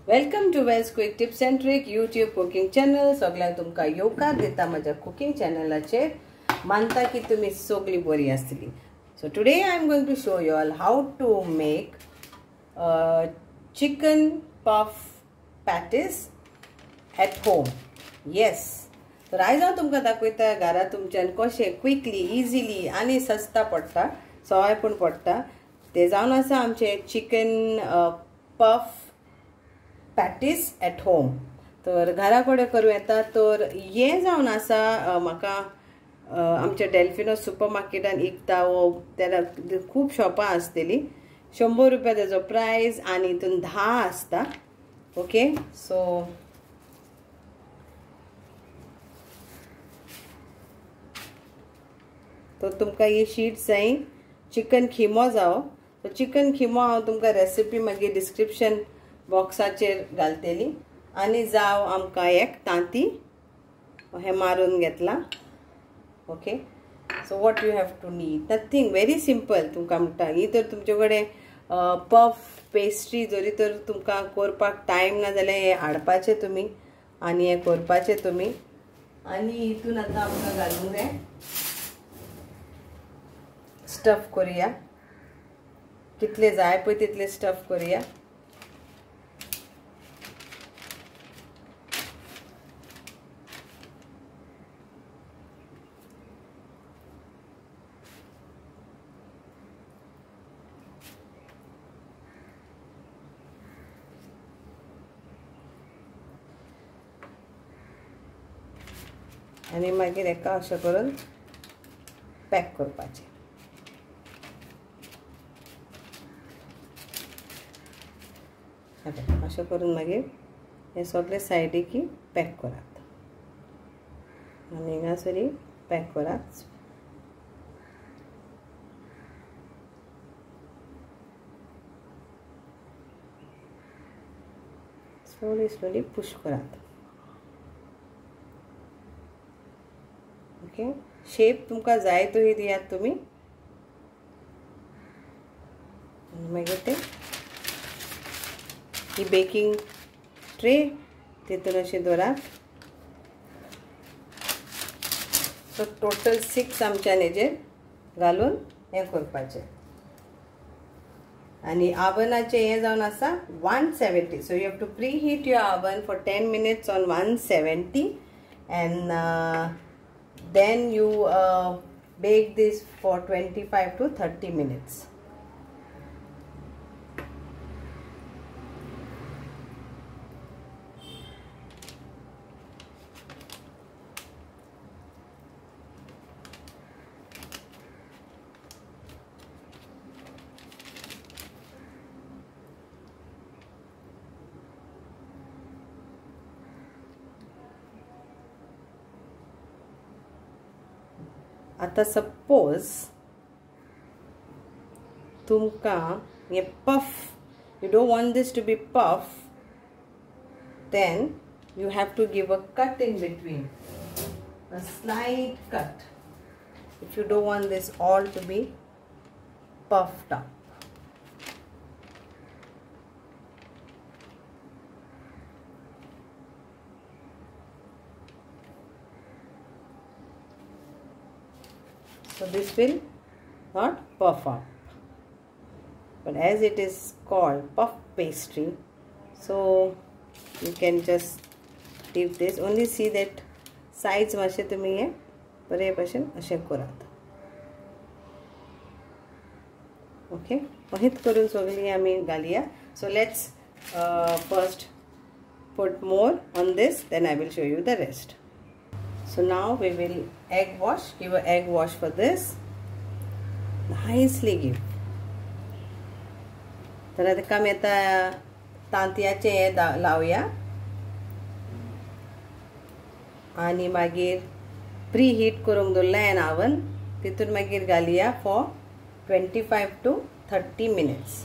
Welcome to Wells quick tips and trick YouTube cooking channel. सगळ्यांक तुमका येवकार दिता माझ्या कुकिंग चॅनलाचेर. मानता की तुम्ही सगळी बरी आसतली. So today I am going to show you all how to make chicken puff patties at home. Yes, तर आयज हांव तुमकां दाखयता घरा तुमच्यान कशें क्विकली इजिली आनी सस्ता पडटा, सवाय पण पडटा. ते जावन आसा आमचे chicken puff patties at home. तर घरा कडेन करूं येता. तर हे जावन आसा म्हाका आमच्या डेल्फिनो सुपर मार्केटान विकता वो त्याला खूप शॉपां आसतली. 100 रुपया तेजो प्रायस आनी हितून 10 आसता. ओके, सो तो तुमकां ही शीट्स जाय. चिकन खिमो जावो. तो चिकन खिमो हांव तुमकां रेसिपी मागीर डिस्क्रिप्शन बॉक्साचेर घालतली. आनी जाव आमकां एक तांती हे मारून घेतला. Okay, so what you have to need nothing, very simple. तुमकां म्हणटा ही तर तुमचे कडेन पफ पेस्ट्री जरी तर तुमकां करपाक टायम ना जाल्यार हे हाडपाचे तुमी आनी हे करपाचे तुमी. आनी हितून आतां आमकां घालूंक जाय स्टफ करूया. कितले जाय पळय तितले स्टफ करूया. आनी मागीर एका अशें करून पॅक करपाचें. अशें करून मागीर हे सगळे सायडीक पॅक करात आनी हिंगासरी पॅक करात. स्लोली पुश करात. ओके, शेप तुमकां जाय तो ही दियात तुमी. मागीर ते ही बेकिंग ट्रे तितून अशी दवरात. सो टोटल 6 आमच्यान हेजेर घालून हे करपाचें. आनी आवनाचे हे जावन आसा 170. So you have to preheat your oven for 10 minutes on 170 and then you bake this for 25 to 30 minutes. आता सपोज तुमकां हे puff, you don't want this to be puff, then you have to give a cut in between, a slight cut, if you don't want this all to be puffed up. So this will not puff up, but as it is called puff pastry, so you can just dip this. Only see that sides मातशे तुमी हे बरे भशेन अशें करात. Okay, मागीर करून सगळी आमी घालया. So let's first put more on this, then I will show you the rest. So now we will egg wash. Give an egg wash for this. Nicely give. तर आता आमी आतां तांतयाचे हे लावया आनी मागीर प्री हीट करूंक दवरला एन ओवन. तितून मागीर घालया for 25 to 30 minutes.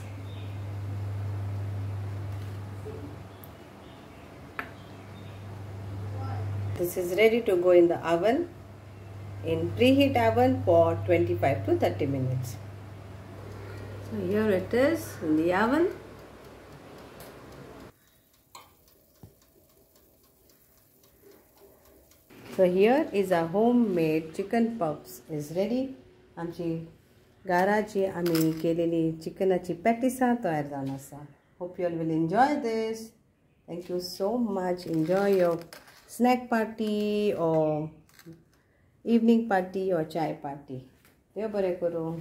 This is ready to go in the oven, in preheat oven for 25 to 30 minutes. So here it is in the oven. So here is a homemade chicken puffs is ready. आमची घराची आम्ही केलेली चिकनाची पॅटिसां तयार जावन आसा. Hope you all will enjoy this. Thank you so much. Enjoy your snack party or evening party or chai party. देव बरें करूं.